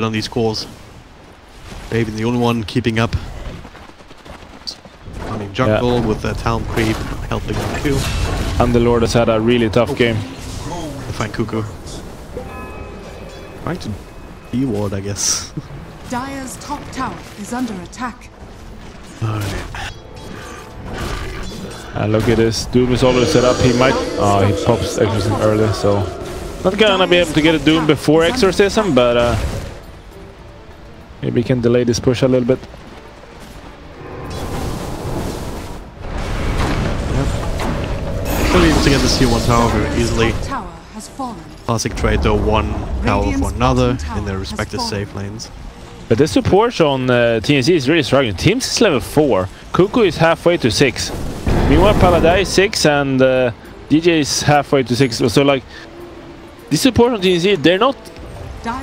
on these cores. Maybe the only one keeping up. I mean, jungle with the town creep helping them too. And the Lord has had a really tough game. They find Cuckoo. Trying to D-ward, I guess. Dire's top tower is under attack. Look at this. Doom is already set up. He might... Oh, he pops Exorcism early, so... Not gonna be able to get a Doom before Exorcism, but... maybe we can delay this push a little bit. Still able to get this Tier 1 tower very easily. Classic trade though, one tower for another in their respective safe lanes. But the support on TNC is really struggling. Teams is level 4. Cuckoo is halfway to 6. Meanwhile, Paladai is 6 and DJ is halfway to 6. So like, the support on TNC, they're not...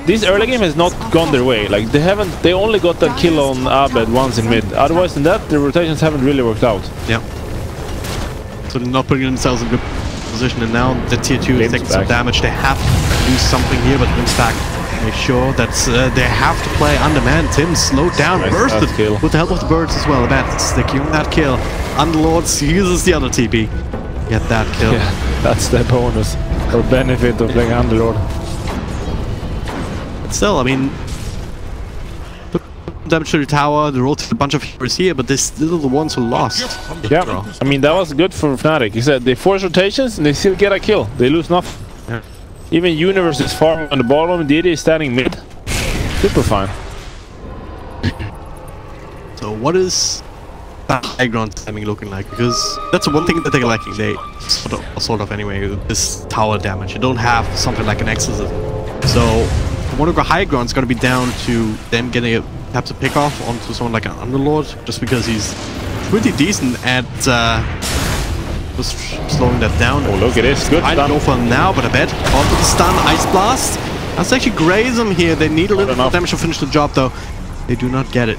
This early game has not gone their way. Like they only got a kill on Abed once in mid. Otherwise than that, the rotations haven't really worked out. Yeah. So they're not putting themselves in a good position, and now the tier 2 is taking some damage. They have to do something here, but Lim's back. Make sure that they have to play undermanned. Tim slowed down, bursted with the help of the birds as well. That's securing that kill. Underlords uses the other TP. Get that kill. Yeah, that's the bonus or benefit of playing Underlord. Still, I mean, damage to the tower, they rotated a bunch of heroes here, but they're still the ones who lost. Yeah, I mean, that was good for Fnatic. He said they force rotations and they still get a kill. They lose nothing. Yeah. Even Universe is farming on the bottom, Didi is standing mid. Super fine. So what is that high ground timing looking like? Because that's the one thing that they're lacking. They sort of anyway, this tower damage. You don't have something like an exorcism. So Monaco high ground is going to be down to them getting perhaps a pick off onto someone like an Underlord, just because he's pretty decent at just slowing that down. Oh, look at this. Good. I don't know for him now, but I bet onto the stun, Ice Blast. That's actually graze him here. They need a little more damage to finish the job, though. They do not get it.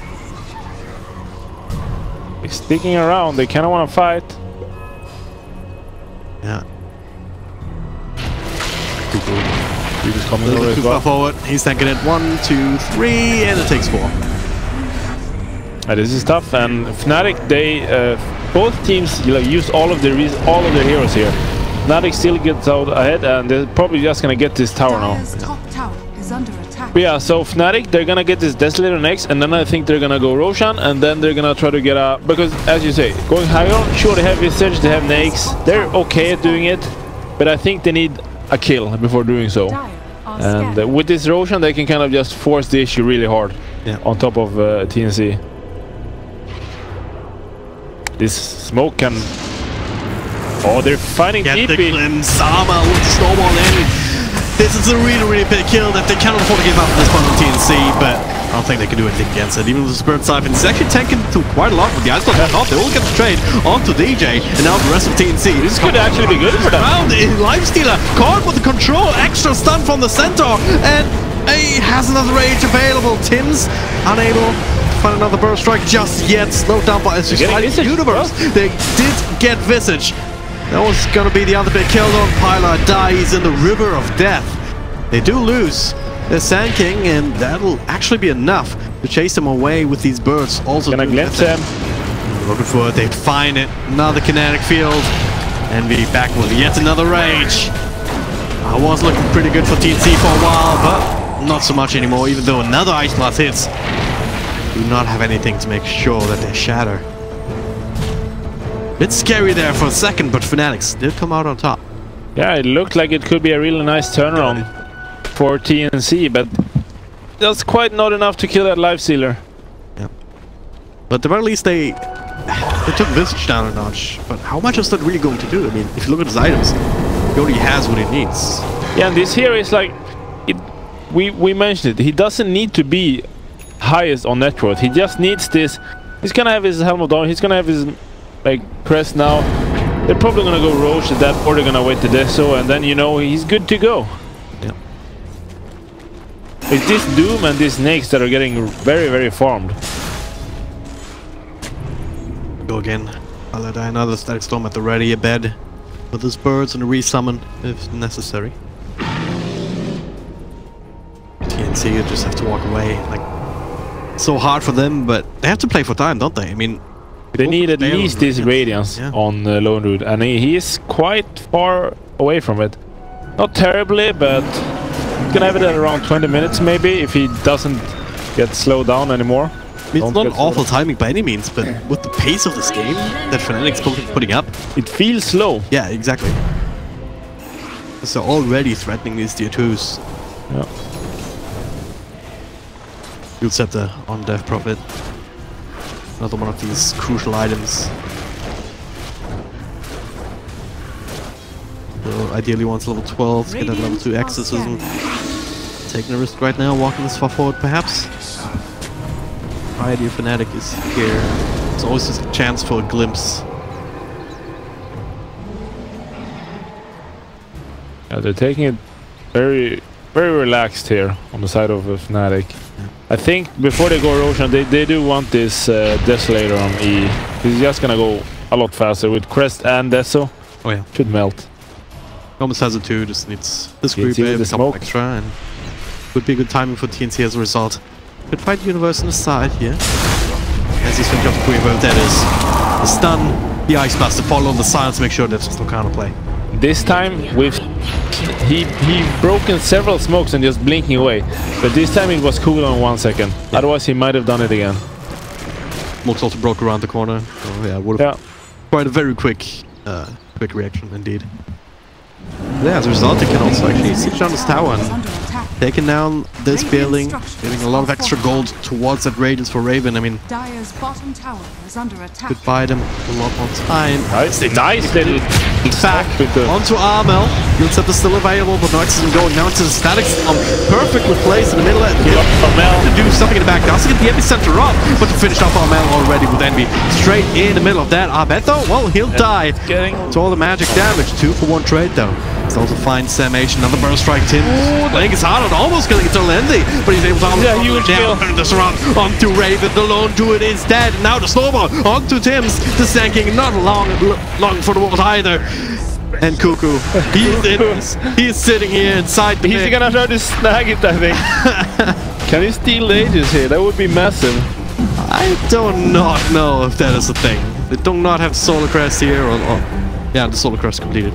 They're sticking around. They kind of want to fight. Yeah. He's just coming too far forward. He's tanking it. 1, 2, 3, and it takes 4. This is tough, and Fnatic, they both teams use all of their heroes here. Fnatic still gets out ahead, and they're probably just gonna get this tower now. But yeah, so Fnatic, they're gonna get this Desolator next, and then I think they're gonna go Roshan, and then they're gonna try to get a... Because, as you say, going higher, sure, they have Visage, they have Nakes, they're okay at doing it, but I think they need a kill before doing so. And with this Roshan, they can kind of just force the issue really hard on top of TNC. This smoke can... Oh, they're finding TP. TP. Sama with the snowball in. This is a really big kill that they cannot afford to give up at this point on TNC, but I don't think they can do anything against it. Even with the Spirit Siphon, it's actually tanking to quite a lot with the Ice Blast off. They all get the trade onto DJ, and now the rest of TNC. This could actually be good for them. Lifestealer caught with the control, extra stun from the Centaur, and he has another rage available. Tim's unable to find another burst strike just yet. Slowed down by Universe. They did get Visage. That was gonna be the other big kill on Pyla. Dies in the river of death. They do lose the Sand King, and that'll actually be enough to chase them away with these birds. Also, gonna glimpse him. Looking for it, they find it. Another kinetic field. Envy back with yet another rage. I was looking pretty good for TNC for a while, but not so much anymore, even though another Ice Blast hits. Do not have anything to make sure that they shatter. Bit scary there for a second, but Fnatic did come out on top. Yeah, it looked like it could be a really nice turnaround for TNC, but that's quite not enough to kill that Lifestealer. Yeah. But at the very least, they took Visage down a notch. But how much is that really going to do? I mean, if you look at his items, he already has what he needs. Yeah, and this here is like... We mentioned it. He doesn't need to be highest on net worth. He just needs this. He's gonna have his Helm of Dawn. He's gonna have his... like crest now. They're probably gonna go Roche at that, or they're gonna wait the Deso, and then you know he's good to go. Yeah. It's this Doom and these Snakes that are getting very farmed. Go again. Paladin, another Static Storm at the ready, a bed with his birds and a resummon if necessary. TNC TNC just have to walk away. Like, so hard for them, but they have to play for time, don't they? I mean, they need at least this Radiance on Lone Root, and he is quite far away from it. Not terribly, but you can have it at around 20 minutes maybe if he doesn't get slowed down anymore. I mean, it's not awful timing by any means, but with the pace of this game that Fnatic's putting up, it feels slow. Yeah, exactly. So already threatening these tier 2s. Yeah. You'll set the on Death Prophet. Another one of these crucial items. So ideally wants level 12 to get that level 2 exorcism. Taking a risk right now, walking this far forward perhaps. Idea Fnatic is here. It's always just a chance for a glimpse. Yeah, they're taking it very, very relaxed here on the side of Fnatic. Yeah. I think before they go Roshan, they do want this Desolator on E. He's just gonna go a lot faster with Crest and Deso. Oh yeah, should melt. Almost has it too. Just needs this group with a couple extra, and would be good timing for TNC as a result. Could find Universe on the side here. As he's finished off the Queen Wave, that is the stun, the Ice Blast, the follow on the silence, make sure that's no counterplay. This time with he broken several smokes and just blinking away, but this time it was cool on 1 second. Yeah. Otherwise he might have done it again. Smokes also broke around the corner. So yeah, would have quite a very quick reaction indeed. Yeah, as a result, they can also actually siege down this tower and taking down this building, giving a lot of extra gold towards that radiance for Raven. I mean, Dire's bottom tower is under attack. Could buy them a lot more time. Nice little back onto Armel. You'll is still available, but Nox isn't going down to the Statics. Perfectly placed in the middle of Armel to do something in the back. Doesn't get the epicenter up, but to finish off Armel already with Envy straight in the middle of that. Arbeto, well, he'll die. It's all the magic damage. 2-for-1 trade though. He's also finds Sam H, another burst strike. Tim playing his hard on, almost killing it to Lendy, but he's able to turn this around onto Raven. The lone druid is dead. Now the snowball onto Tim's. The Sanking not long for the walls either. And Cuckoo, he's sitting here inside the He's gonna try to snag it, I think. Can he steal the Aegis here? That would be massive. I do not know if that is a thing. They do not have Solar Crest here, or yeah, the Solar Crest completed.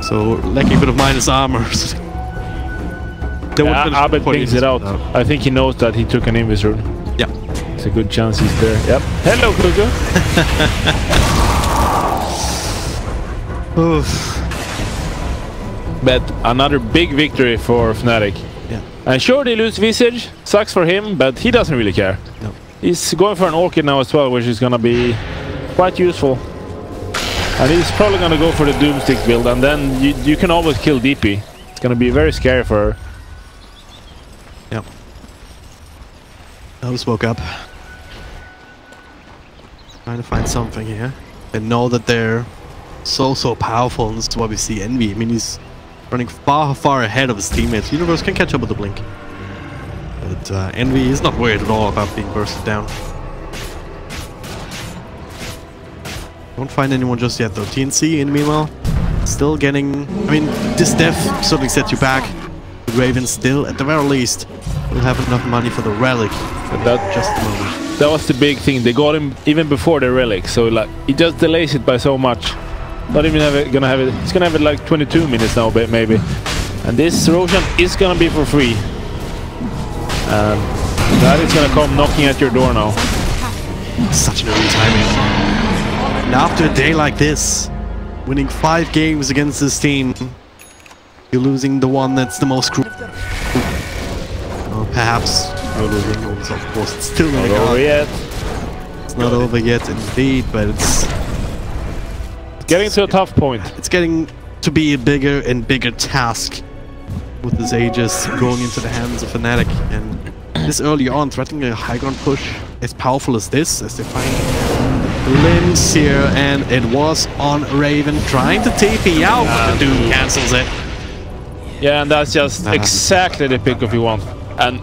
So lacking a bit of minus armor. Abed thinks it out. I think he knows that he took an Invis rune. Yeah. It's a good chance he's there. Yep. Hello, Kuku. But another big victory for Fnatic. Yeah. And sure, they lose Visage. Sucks for him, but he doesn't really care. No. He's going for an Orchid now as well, which is going to be quite useful. And he's probably going to go for the Doomstick build, and then you can always kill DP. It's going to be very scary for her. Yep. I'll just woke up. Trying to find something here. They know that they're so powerful, and this is why we see Envy. I mean, he's running far ahead of his teammates. Universe can catch up with the blink. But Envy is not worried at all about being bursted down. Don't find anyone just yet though. TNC, in meanwhile, still getting... I mean, this death certainly sets you back. But Raven still, at the very least, will have enough money for the relic. But that just a moment. That was the big thing. They got him even before the relic, so like it just delays it by so much. Not even gonna have it. It's gonna have it like 22 minutes now, maybe. And this Roshan is gonna be for free. And that is gonna come knocking at your door now. Such an early timing. And after a day like this, winning 5 games against this team, you're losing the one that's the most crucial. Or perhaps you're losing also, of course. It's still not over yet. It's not over yet, indeed, but it's getting to a tough point. It's getting to be a bigger and bigger task with this Aegis going into the hands of Fnatic. And this early on, threatening a high ground push as powerful as this, as they find limbs here, and it was on Raven trying to TP out, but the Doom cancels it. Yeah, and that's just exactly the pick if you want. And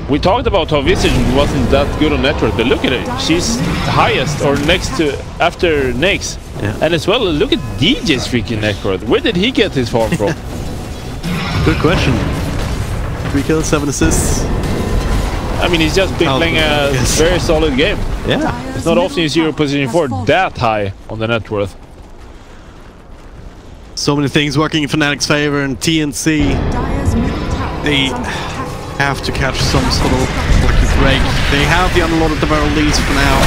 we talked about how Visage wasn't that good on network, but look at it. She's highest or next to after Nyx. Yeah. And as well, look at DJ's freaking network. Where did he get his farm from? Good question. 3 kills, 7 assists. I mean, he's just been playing a very solid game. Yeah. It's not often you see your position 4 that high on the net worth. So many things working in Fnatic's favor, and TNC, they have to catch some sort of lucky break. They have the unloaded the very least for now.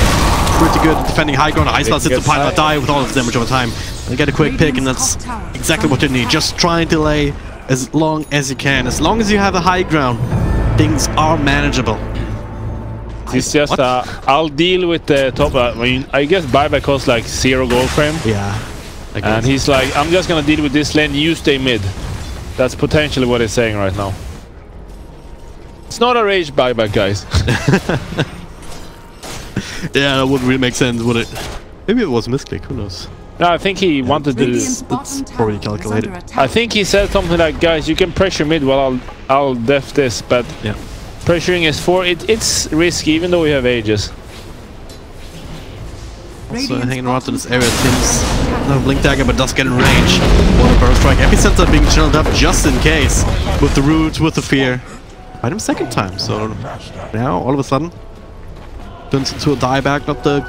Pretty good at defending high ground. Ice Blast hits the pilot, die with all of the damage over time. They get a quick pick, and that's exactly what they need. Just try and delay as long as you can. As long as you have a high ground, things are manageable. It's just, I'll deal with the top. I mean, I guess buyback costs like 0 gold frame. Yeah. And he's like, I'm just gonna deal with this lane, you stay mid. That's potentially what he's saying right now. It's not a rage buyback, guys. Yeah, that wouldn't really make sense, would it? Maybe it was a misclick, who knows? No, I think he wanted to... It's probably calculated. I think he said something like, guys, you can pressure mid while I'll def this, but yeah. Pressuring S4, it's risky, even though we have ages. Also hanging around in this area, Tim's no blink dagger, but does get in range. One burst strike. Epicenter being chilled up just in case. With the root, with the fear. Fight him second time, so now all of a sudden turns into a dieback, not the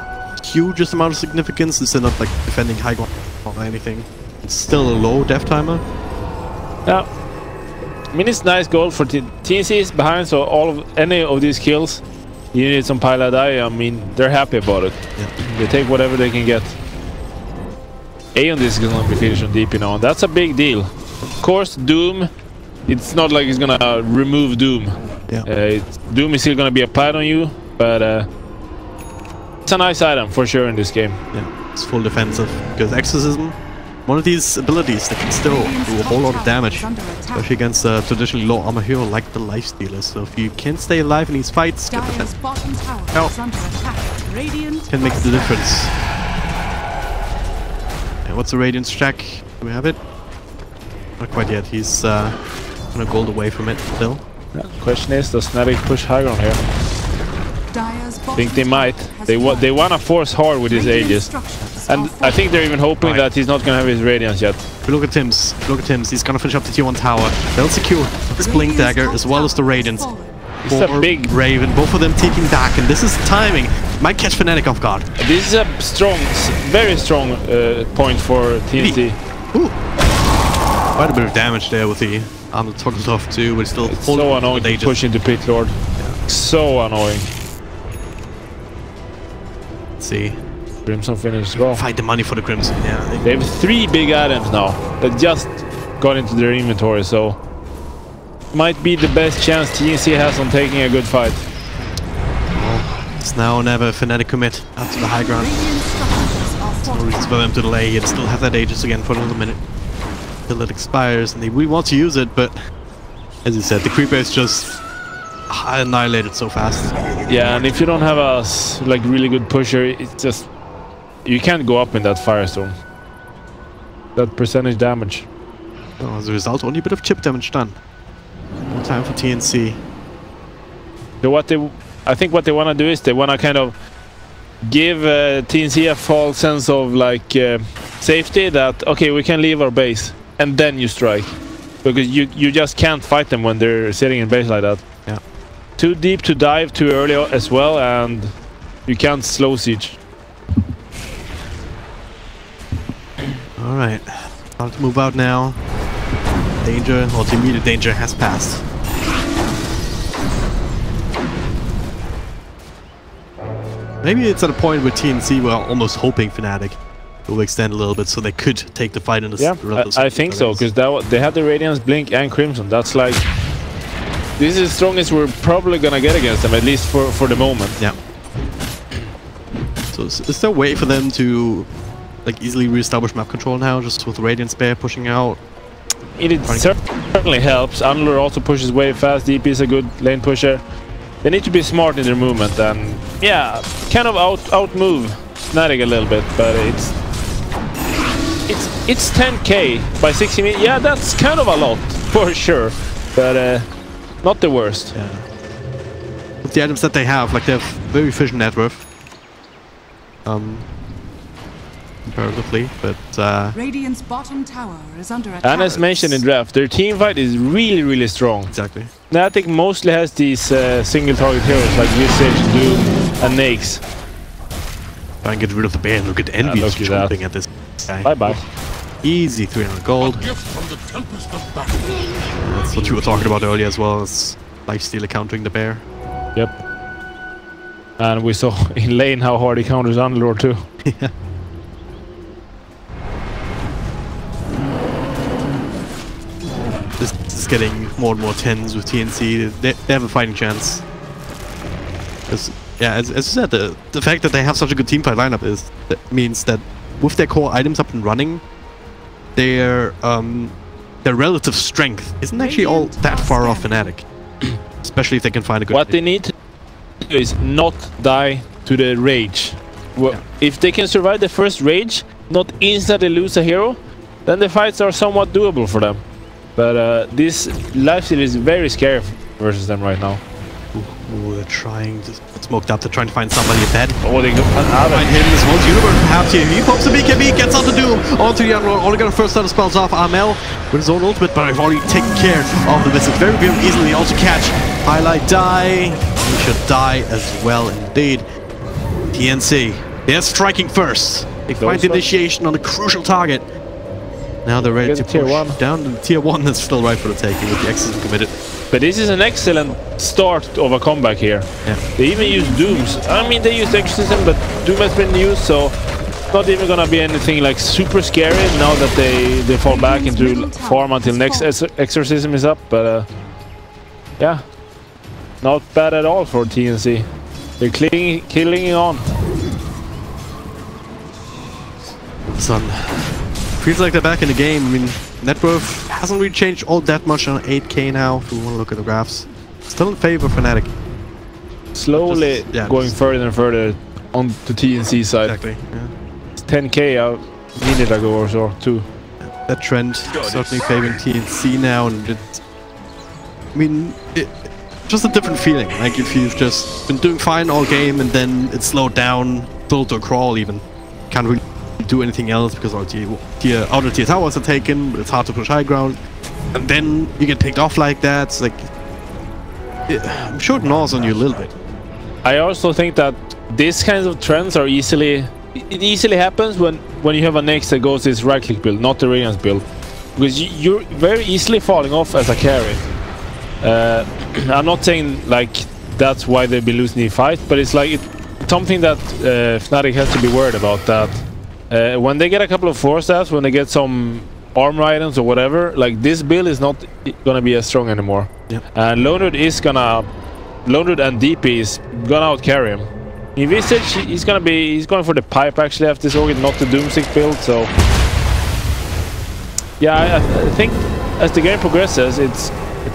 hugest amount of significance. It's not like defending high ground or anything. It's still a low death timer. Yeah. I mean, it's nice goal for TNC is behind, so any of these kills, you need some pilot die. I mean, they're happy about it. Yeah. They take whatever they can get. A on this is gonna be finished on DP now, and that's a big deal. Of course, Doom, it's not like it's gonna remove Doom. Yeah. Doom is still gonna be applied on you, but it's a nice item for sure in this game. Yeah, it's full defensive because Exorcism, one of these abilities that can still do a whole lot of damage, especially against a traditionally low armor hero like the Lifestealer. So if you can stay alive in these fights, get the can make the difference. Yeah, what's the Radiance track? Do we have it? Not quite yet. He's gonna gold away from it still. Yeah, question is, does Fnatic push higher on here? I think they might. They wanna force hard with his Aegis. And I think they're even hoping that he's not gonna have his Radiance yet. If you look at Tim's, he's gonna finish up the tier 1 tower. They'll secure this Blink Dagger as well as the Radiance. It's a big Raven, both of them taking back, and this is timing. Might catch Fnatic off guard. This is a strong, very strong point for TNC. Ooh. Quite a bit of damage there with the armor toggles off too, but still it's so annoying to push into Pit Lord. Yeah. So annoying. Let's see. Crimson finish as well. Fight the money for the Crimson, yeah. They have 3 big items now that just got into their inventory, so might be the best chance TNC has on taking a good fight. Well, it's now or never. Fnatic commit up to the high ground. No reason for them to delay and still have that Aegis again for another minute till it expires, and they really want to use it, but as you said, the creeper is just annihilated so fast. Yeah, and if you don't have a really good pusher, it's just you can't go up in that firestorm. That percentage damage. So as a result, only a bit of chip damage done. No time for TNC. So I think what they want to do is they want to kind of give TNC a false sense of safety, that okay, we can leave our base and then you strike, because you just can't fight them when they're sitting in base like that. Yeah. Too deep to dive too early as well, and you can't slow siege. All right, time to move out now. Danger, or the immediate danger has passed. Maybe it's at a point where TNC were almost hoping Fnatic will extend a little bit so they could take the fight in the I think so, because they had the Radiance, Blink, and Crimson. That's like, this is the strongest we're probably gonna get against them, at least for the moment. Yeah. So is there a way for them to easily reestablish map control now, just with the Radiance Bear pushing out? It certainly helps. Unlur also pushes way fast. DP is a good lane pusher. They need to be smart in their movement, and yeah, kind of out move Fnatic a little bit, but it's 10k by 60 minutes. Yeah, that's kind of a lot for sure, but not the worst. Yeah. With the items that they have, they have very efficient net worth. comparatively, but Radiant's bottom tower is under attack. And as mentioned in draft, their team fight is really, really strong. exactly. Fnatic mostly has these single target heroes like Visage, Doom, and Nakes. Try and get rid of the bear. Look at Envy look just at jumping at this guy. Bye bye. Easy 300 gold. That's what you were talking about earlier as well. It's lifesteal countering the bear. Yep. And we saw in lane how hard he counters Underlord too. Yeah. This is getting more and more tense with TNC. They have a fighting chance. Yeah, as you said, the fact that they have such a good teamfight lineup means that with their core items up and running, their relative strength isn't actually all that far off Fnatic. Especially if they can find a good... What they need to do is not die to the rage. Well, if they can survive the first rage, not instantly lose a hero, then the fights are somewhat doable for them. But this lifesteal is very scary versus them right now. Ooh, they're trying to smoked up. They're trying to find somebody in bed. Oh, they go find him as well. Universe perhaps here. He pops the BKB, gets onto Doom, onto the Unroll. Only got a first set of spells off Amel with his own ultimate, but I've already taken care of the visit very, very easily. Also catch Highlight die. He should die as well indeed. TNC. They're striking first. They find the initiation on a crucial target. Now they're ready to push down to the tier 1 that's still right for the taking with the Exorcism committed. But this is an excellent start of a comeback here. Yeah. They even use Dooms. I mean, they used Exorcism, but Doom has been used, so it's not even gonna be anything like super scary now that they fall back into farm until next Exorcism is up. But yeah, not bad at all for TNC. They're killing on. Son. Feels like they're back in the game. I mean, net worth hasn't really changed all that much on 8k now, if we want to look at the graphs. Still in favor of Fnatic. Slowly going further and further on the TNC side. Exactly, yeah. It's 10k a minute ago or so, too. That trend certainly favoring TNC now, and I mean, just a different feeling. Like if you've just been doing fine all game and then it slowed down, still to a crawl even. Can't really do anything else because our outer tier towers are taken, it's hard to push high ground, and then you get picked off like that. It's like, I'm sure it gnaws on you a little bit. I also think that these kinds of trends are easily happens when you have a next that goes this right click build, not the Radiance build, because you're very easily falling off as a carry. I'm not saying like that's why they've been losing the fight, but it's like something that Fnatic has to be worried about, that when they get a couple of 4-stars, when they get some armor items or whatever, like this build is not gonna be as strong anymore. Yep. And Lone and DP is gonna out carry him. In Visage, he's going for the pipe actually after this organ, not the Doomstick build. So yeah, I think as the game progresses, it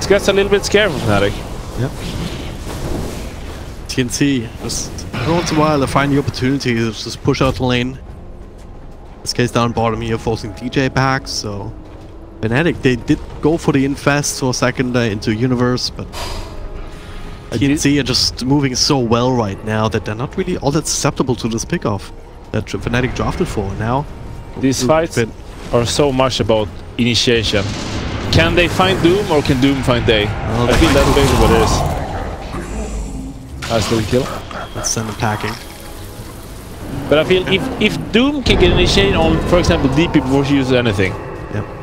gets a little bit scary for Fnatic. Yep. TNC just every once in a while they find the opportunity to just push out the lane. In this case down bottom here, forcing DJ back. So Fnatic, they did go for the infest for a second into Universe, but TNC are just moving so well right now that they're not really all that susceptible to this pickoff that Fnatic drafted for now. These fights are so much about initiation. Can they find Doom or can Doom find Day? Well, I feel that's basically what it is. Nice little kill. Let's send them packing. But I feel if Doom can get initiated on, for example, DP before she uses anything,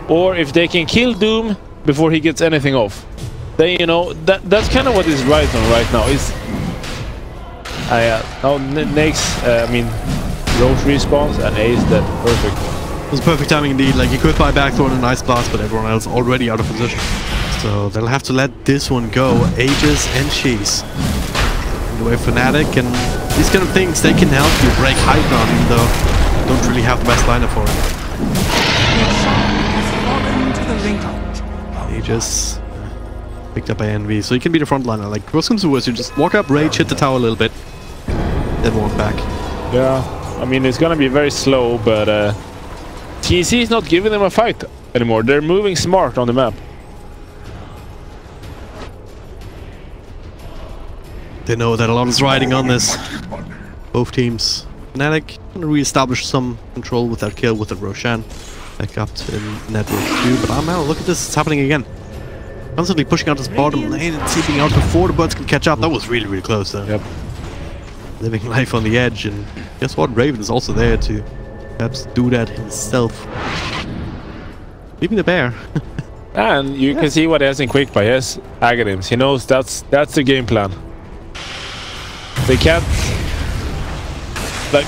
or if they can kill Doom before he gets anything off, then you know that's kind of what is right on right now. Is now next I mean Roche respawns and Ace that perfect. It was perfect timing indeed. Like he could buy back throw in a nice blast, but everyone else already out of position. So they'll have to let this one go. Aegis and Cheese. The way Fnatic and these kind of things, they can help you break high ground, even though you don't really have the best lineup for it. Aegis picked up by Envy, so you can be the frontliner. Like worst comes to worst, you just walk up, rage, hit the tower a little bit, then walk back. Yeah, I mean it's gonna be very slow, but TNC is not giving them a fight anymore. They're moving smart on the map. They know that a lot is riding on this. Both teams. Fnatic Gonna re-establish some control with that kill with the Roshan. Back up to network 2, but now look at this, it's happening again. Constantly pushing out this bottom lane and seeping out before the birds can catch up. That was really, really close though. Yep. Living life on the edge, and guess what? Raven is also there to perhaps do that himself. Leaving the bear. And you can see what he has in Quick Buy. He has Aghanim's. He knows that's the game plan. They can't, like,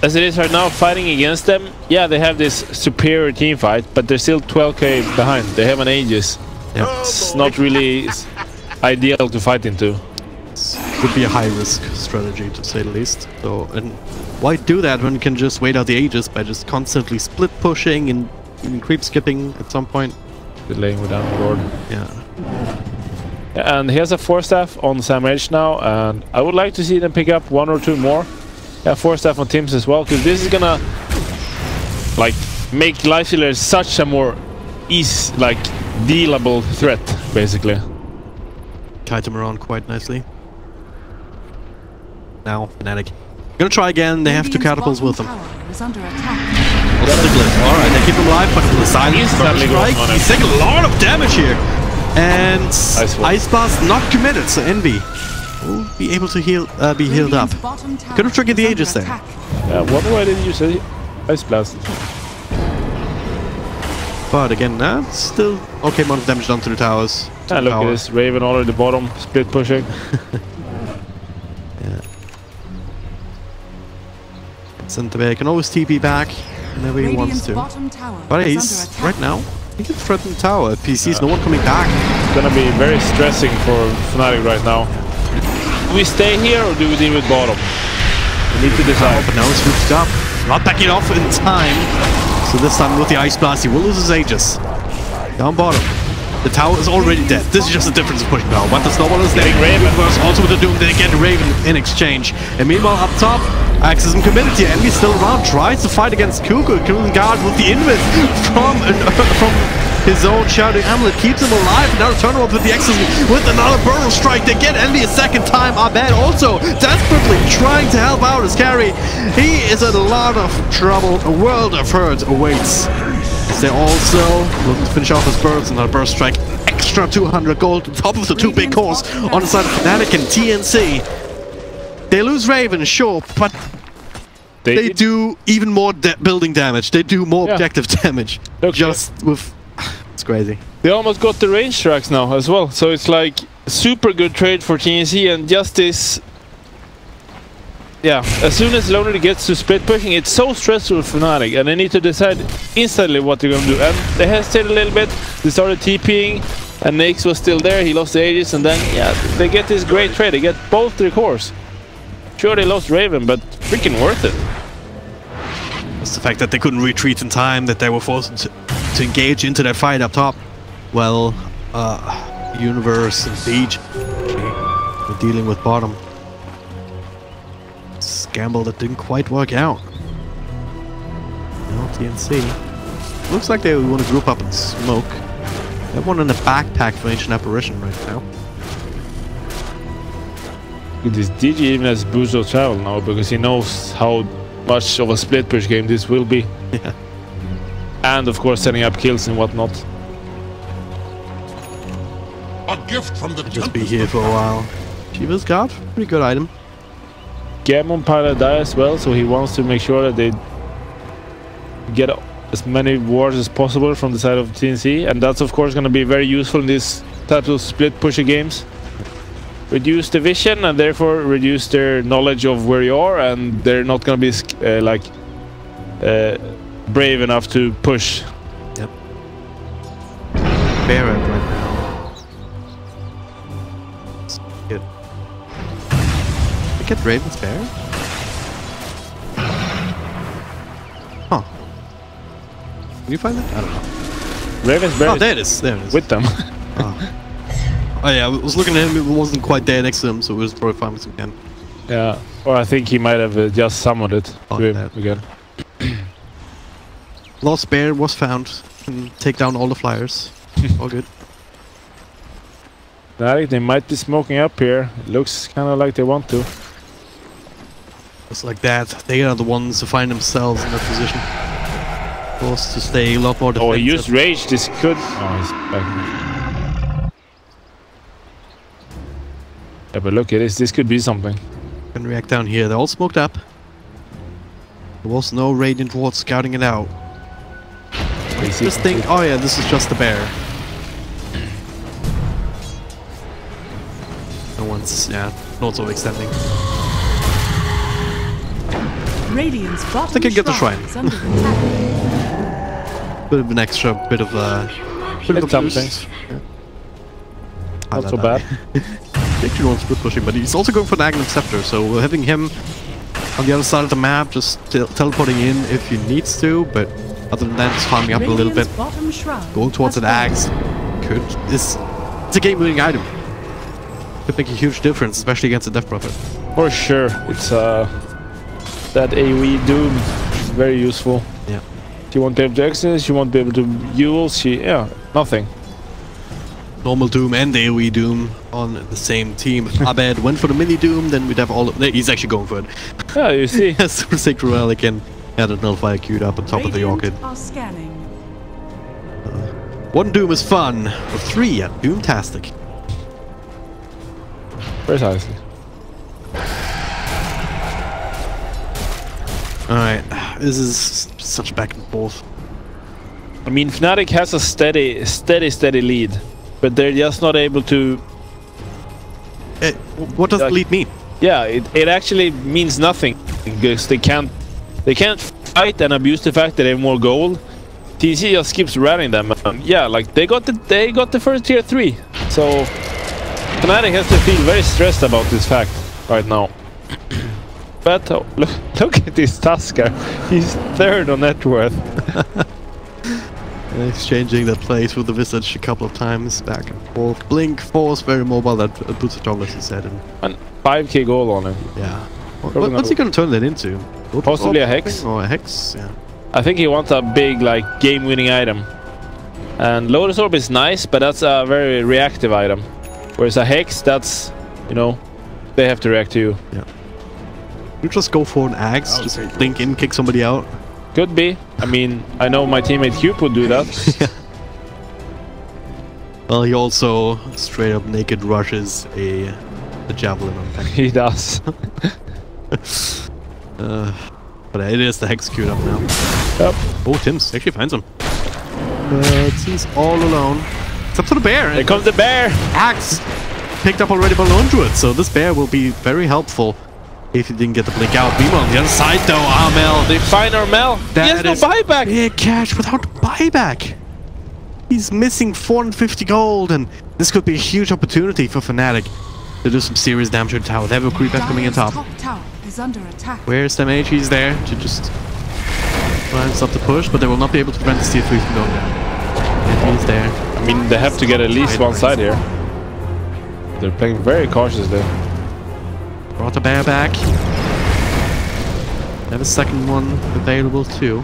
as it is right now, fighting against them, yeah, they have this superior team fight, but they're still 12k behind. They have an Aegis. Yeah. It's not really ideal to fight into. It would be a high-risk strategy, to say the least. So, and why do that when you can just wait out the Aegis by just constantly split pushing and even creep skipping at some point? Delaying without the board. Yeah. Yeah, and he has a 4-staff on Sam Edge now, and I would like to see them pick up 1 or 2 more. Yeah, 4-staff on Tims as well, because this is gonna like make Lifestealer such a more dealable threat, basically. Kite him around quite nicely. Now, Fnatic. Gonna try again, they have 2 catapults with them. Alright, they keep him alive, but in the silence, he's taking a lot of damage here. And Ice Blast not committed, so Envy will be able to be healed up. Could have triggered the Aegis there. Yeah, wonder why they didn't use Ice Blast. But again, that's still okay amount of damage done to the towers. And look at this, Raven already the bottom, split pushing. Yeah. Centaur can always TP back whenever he wants to. But he's, right now, he can threaten the tower if he sees no one coming back. It's gonna be very stressing for Fnatic right now. Do we stay here or do we deal with bottom? We need to decide. But now he's swooped up. Not backing off in time. So this time with the Ice Blast, he will lose his Aegis. Down bottom. The tower is already dead. This is just the difference of pushing power. But the snowball is there. Raven also with the Doom. They get Raven in exchange. And meanwhile, up top, Axe isn't committed here. Envy's still around. Tries to fight against Kuku. Couldn't guard with the invis from his own Shouting Amulet. Keeps him alive. Another turnaround with the Exorcism. With another Burrow Strike. They get Envy a second time. Abed also desperately trying to help out his carry. He is in a lot of trouble. A world of hurt awaits. They also looking to finish off his birds. Another Burst Strike. Extra 200 gold on top of the 2 big cores on the side of Fnatic and TNC. They lose Raven, sure, but they do even more building damage. They do more objective damage. Okay. Just with... It's crazy. They almost got the range tracks now as well. So it's like super good trade for TNC, and just this... Yeah, as soon as Lonely gets to split pushing, it's so stressful for Fnatic, and they need to decide instantly what they're going to do. And they hesitated a little bit. They started TPing, and Naix was still there. He lost the Aegis, and then, yeah, they get this great trade. They get both their cores. Sure, they lost Raven, but freaking worth it. It's the fact that they couldn't retreat in time, that they were forced to engage into that fight up top. Well, Universe and Siege were dealing with bottom. Gamble that didn't quite work out. No, TNC. Looks like they want to group up and smoke. They have one in the backpack for Ancient Apparition right now. This DG even has boost of travel now because he knows how much of a split push game this will be. Yeah. And of course setting up kills and whatnot. A gift from the Just be here for a while. Shiva's got pretty good item. Gammon Pilot die as well, so he wants to make sure that they get as many wards as possible from the side of TNC, and that's of course going to be very useful in this type of split pusher games. Reduce the vision and therefore reduce their knowledge of where you are, and they're not going to be brave enough to push. Yep. Baron right now. Good. Get Raven's Bear? Huh. Can you find that? I don't know. Raven's Bear. Oh, there it is. There it is. With them. Oh yeah, I was looking at him, it wasn't quite there next to him, so it was probably fine again. Yeah, or I think he might have just summoned it to him again. Lost Bear was found. Can take down all the flyers. All good. They might be smoking up here. It looks kind of like they want to. Just like that, they are the ones who find themselves in that position. Forced to stay a lot more defensive. Oh, he used rage. This could... Oh, he's back. Yeah, but look at this. This could be something. Can react down here. They're all smoked up. There was no Radiant Ward scouting it out. Just think, oh yeah, this is just the bear. No one's, yeah, not so extending. Radiant's bottom They can get the shrine. is under attack. Bit of an extra, bit of a something. Yeah. Not so bad. Actually wants split pushing, but he's also going for an Aghanim Scepter, so having him on the other side of the map, just teleporting in if he needs to, but other than that, just farming up a little bit. Going towards an Axe it's a game-winning item. Could make a huge difference, especially against the Death Prophet. For sure, it's that AoE Doom is very useful. Yeah. She won't be able to exit, she won't be able to Yule, nothing. Normal Doom and AoE Doom on the same team. If Abed went for the mini Doom, then we'd have all of... He's actually going for it. Yeah, you see. Super Sacred Relic and had a Nullifier queued up on top of the Orchid. One Doom is fun, but 3 are Doom-tastic. Precisely. Alright, this is such a back and forth. I mean, Fnatic has a steady lead, but they're just not able to... What does lead mean? Yeah, it actually means nothing, because they can't fight and abuse the fact that they have more gold. TNC just keeps running them. Yeah, like they got the first tier 3, so Fnatic has to feel very stressed about this fact right now. But look at this Tusker. He's 3rd on net worth. Exchanging that place with the Visage a couple of times, back and forth. Blink, Force, very mobile, that puts a toggle, as you said. And 5k gold on him. Yeah. What's he going to turn that into? Possibly a Hex? Or a Hex, yeah. I think he wants a big, like, game-winning item. And Lotus Orb is nice, but that's a very reactive item. Whereas a Hex, that's, you know, they have to react to you. Yeah. You just go for an Axe, just blink in, kick somebody out. Could be. I mean, I know my teammate Cube would do that. Yeah. Well, he also straight up naked rushes the Javelin on Peck. He does. But it is the Hex queued up now. Yep. Oh, Tim's actually finds him. But he's all alone. It's up to the bear. Here comes the bear. Axe picked up already by Lone Druid, so this bear will be very helpful if he didn't get the blink out. Beam on the other side though, Armel. They find Armel. He has no buyback. Big cash without buyback. He's missing 450 gold, and this could be a huge opportunity for Fnatic to do some serious damage to the tower. They have a creep coming in top. Is under attack. Where's the mage? He's there to just try and stop the push, but they will not be able to prevent the tier 3 from going down. And he's there. I mean, they have to get at least one side here. They're playing very cautious there. Brought the bear back. They have a second one available too.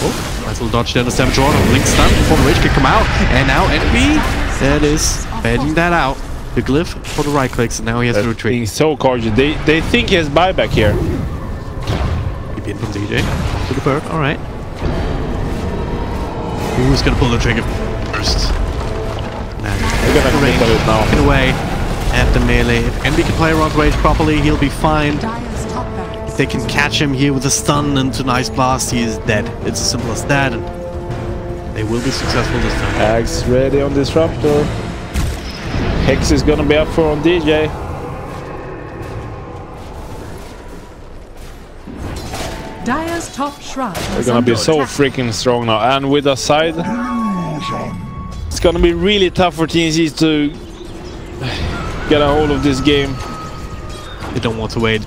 Oh, nice little dodge there on the Savage Order. Blink stun before the Rage can come out. And now Envy, that is baiting that out. The glyph for the right clicks, and now he has to retreat. Being so cautious. They think he has buyback here. Keep in from DJ. To the bird, alright. Who's gonna pull the trigger first? They're gonna make it now. Get away at the melee. If Envy can play around Rage properly, he'll be fine. If they can catch him here with a stun and to Nice Blast, he is dead. It's as simple as that, and they will be successful this time. Axe ready on Disruptor. Hex is gonna be up for on DJ. Dire's top shrine. They're gonna be so freaking strong now, and with a side, it's gonna be really tough for TNC to get a hold of this game. They don't want to wait.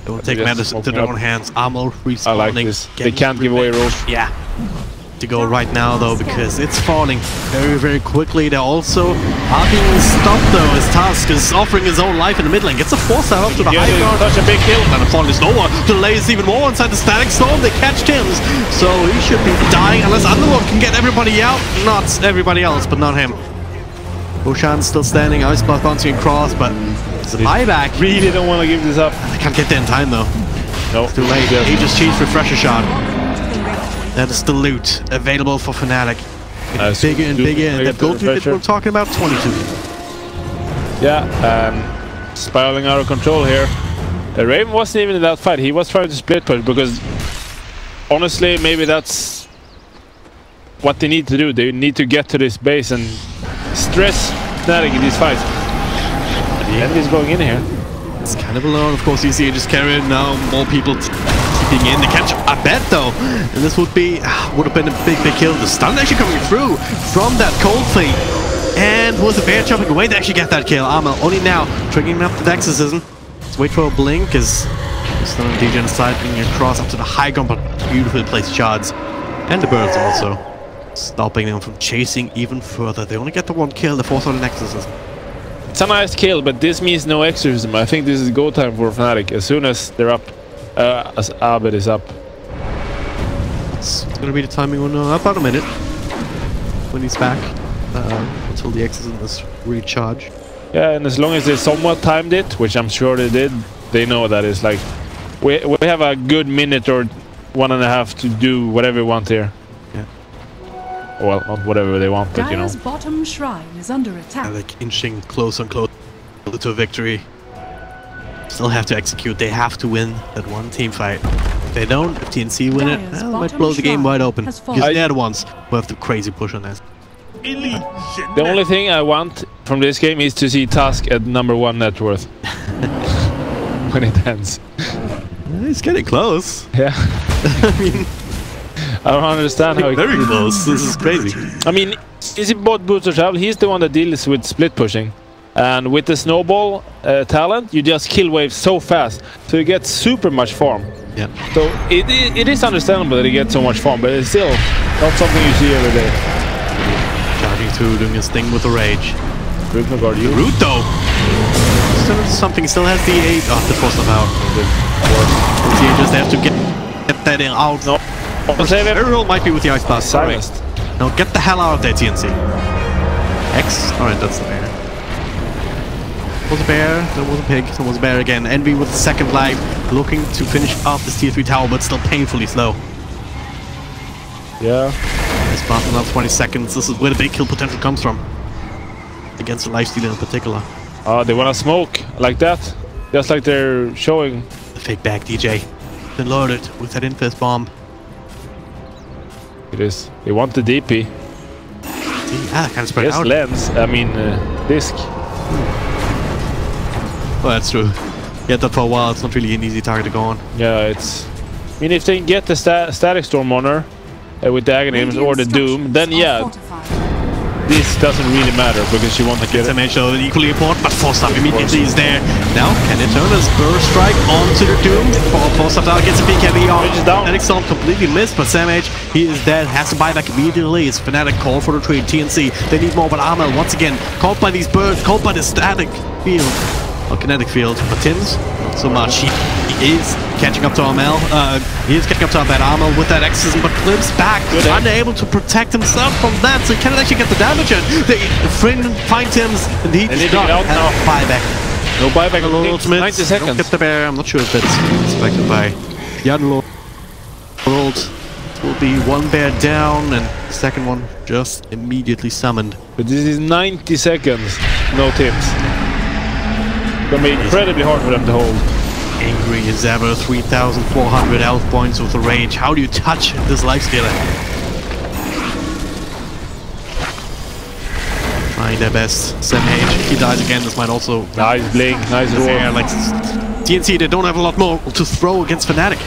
They want to take matters into their own hands. Armor respawning. I like this. They can't give away rolls. Yeah. To go right now though, because it's falling very, very quickly. They're also being stopped though, as Tusk is offering his own life in the mid lane. Gets a force out up to the high ground. Such a big kill. And the falling is nowhere. Delays even more inside the Static Storm. They catch Tim's, so he should be dying unless Underworld can get everybody out. Not everybody else, but not him. Roshan's still standing. Ice Blast bouncing across, but It's a buyback. Really don't want to give this up. I can't get there in time though. No, it's too late. Aegis Cheese refresher shot. That is the loot available for Fnatic. Nice. Bigger and bigger, and that gold loot that we're talking about, 22. Yeah, spiraling out of control here. Raven wasn't even in that fight. He was trying to split push because honestly, maybe that's what they need to do. They need to get to this base and stress Fnatic in these fights. And he's going in here. It's kind of alone. Of course, you see it just carrying now. More people keeping in the catch. I bet though, and this would have been a big kill. The stun actually coming through from that cold feet, and with the bear jumping away, they actually get that kill. Armel only now triggering up the Dexism. Let's wait for a blink as stun on DJ on the side, bringing across up to the high ground, but beautifully placed shards, and the birds also stopping them from chasing even further. They only get the one kill. The fourth on the Nexus. It's a nice kill, but this means no exorcism. I think this is go time for Fnatic. As soon as they're up, as Abed is up. It's gonna be the timing on about a minute when he's back until the exorcism is recharged. Yeah, and as long as they somewhat timed it, which I'm sure they did, they know that it's like we have a good minute or 1.5 to do whatever we want here. Well, not whatever they want, but you know. Dire's bottom shrine is under attack. Like inching closer and closer to a victory. Still have to execute. They have to win that one team fight. If they don't, if TNC win it, well, they might blow the game wide open. Because they're the ones who have the crazy push on this. The only thing I want from this game is to see Tusk at #1 net worth. When it ends. It's getting close. Yeah. I mean, I don't understand how very close. This is crazy. I mean, since he bought Boots of Travel, he's the one that deals with split pushing. And with the snowball talent, you just kill waves so fast. So you get super much farm. Yeah. So it is understandable that he gets so much farm, but it's still not something you see every day. Charging through, doing his thing with the rage. Root no guard you. Root though! Still something, still has the 8. Oh, the force them out. So you just have to get that in out. No. Ariel might be with the Ice Blast. Silenced. No, get the hell out of there, TNC. X. Alright, that's the bear. There was a bear, there was a pig, there was a bear again. Envy with the second life, looking to finish off this tier 3 tower, but still painfully slow. Yeah. It's passed another 20 seconds. This is where the big kill potential comes from. Against the lifestealer in particular. Oh, they want to smoke like that. Just like they're showing. The fake back, DJ. Been loaded with that infest bomb. It is. They want the DP. Yeah, kind of spread out. Lens. I mean, disc. Well, that's true. Get that for a while. It's not really an easy target to go on. Yeah, it's. I mean, if they can get the static storm on her with the Aghanim's or the Doom, then yeah, this doesn't really matter because she won't get it. Damage though equally important, but Force Up immediately is there. Now, can it turn his Burst Strike onto the Doom? Force Up down, gets a peek heavy on. Fnatic Storm completely missed, but Samage, he is dead, has to buy back immediately. It's Fnatic call for the trade. TNC, they need more, but Armel once again caught by these birds, caught by the static field. Or kinetic field, but Tims, not so much. He is catching up to Armel. He is catching up to that Armel with that exorcism, but Clips back, unable to protect himself from that, so he cannot actually get the damage in. They find Tims, and he does not have buyback. No buyback, ultimate. 90 seconds. Don't get the bear. I'm not sure if that's expected by Jan World. It will be one bear down, and the second one just immediately summoned. But this is 90 seconds, no Tims. It's gonna be incredibly hard for them to hold. Angry as ever, 3,400 health points with the rage. How do you touch this lifestealer? Trying their best. Samage, he dies again. This might also. Nice blink, nice roar. Yeah, like TNC, they don't have a lot more to throw against Fnatic.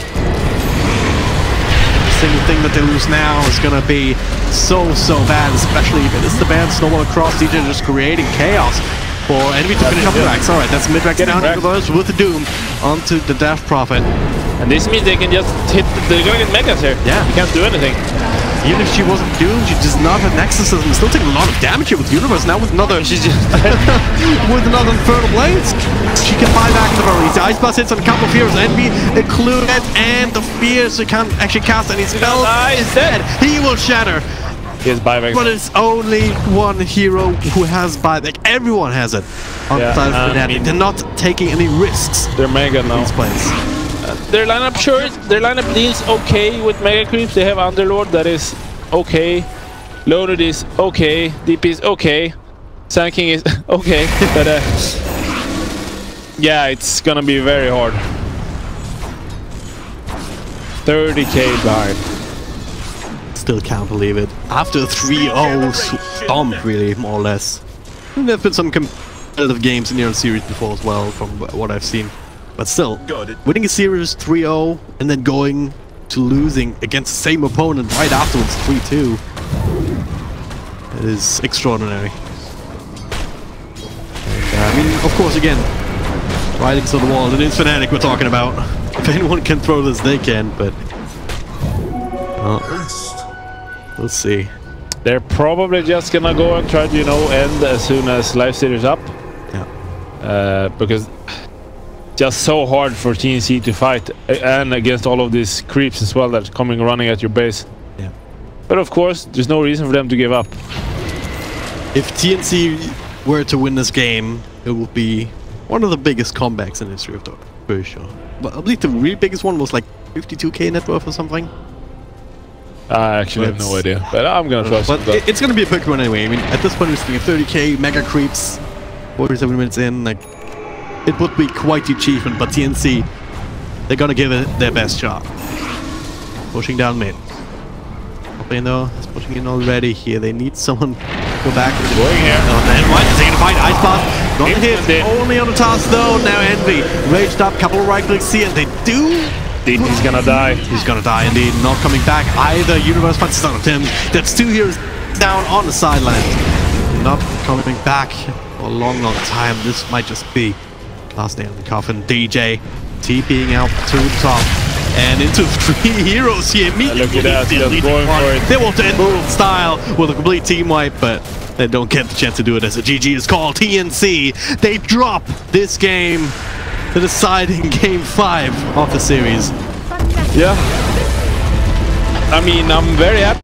The single thing that they lose now is gonna be so bad, especially if it is the bad snowball across. DJ just creating chaos for Envy to finish up the racks. Alright, that's mid-racks down into those with the Doom onto the Daft Prophet. And this means they can just hit, they're gonna get megas here. Yeah. You can't do anything. Even if she wasn't doomed, she does not have Nexusism. Still taking a lot of damage here with Universe now with another She's just with another Infernal Blades. She can buy back the release. Ice Blast hits on a couple of Fears. Envy included, and the Fears, she can't actually cast any spells. He's dead. He will shatter. He has buyback. But it's only one hero who has buyback. Everyone has it on the side of Fnatic. They're not taking any risks. They're mega now. These plays. Their lineup deals okay with mega creeps. They have Underlord that is okay. Loaded is okay. DP is okay. Sand King is okay. But yeah, it's gonna be very hard. 30k behind. Still can't believe it. After 3-0 stomp, really, more or less. And there have been some competitive games in the series before as well, from what I've seen. But still, winning a series 3-0 and then going to losing against the same opponent right afterwards 3-2. It is extraordinary. And, I mean, of course, again, writings on the wall. It is Fnatic we're talking about. If anyone can throw this, they can, but... we'll see. They're probably just gonna go and try to, you know, end as soon as live series up. Yeah. Because just so hard for TNC to fight, and against all of these creeps as well that's coming running at your base. Yeah. But of course, there's no reason for them to give up. If TNC were to win this game, it would be one of the biggest comebacks in the history of Dota, for sure. But I believe the really biggest one was like 52k net worth or something. I actually have no idea, but I'm gonna trust it. But it's gonna be a big one anyway. I mean, at this point, we're seeing 30k mega creeps, 47 minutes in. Like, it would be quite the achievement. But TNC, they're gonna give it their best shot. Pushing down mid. Openo is pushing in already here. They need someone to go back. Going here. Oh, then what? Taking a fight. Ice Path. Not hit. Only on the task though. Now Envy raged up. Couple of right clicks here. They do. He's gonna die. He's gonna die indeed. Not coming back either. Universe punches on him. That's 2 heroes down on the sideline. Not coming back for a long time. This might just be last day on the coffin. DJ TPing out to the top and into 3 heroes here. Look at that. Just going for it. They want to end in style with a complete team wipe, but they don't get the chance to do it as a GG is called. TNC, they drop this game. The deciding game 5 of the series. Yeah. I mean, I'm very happy.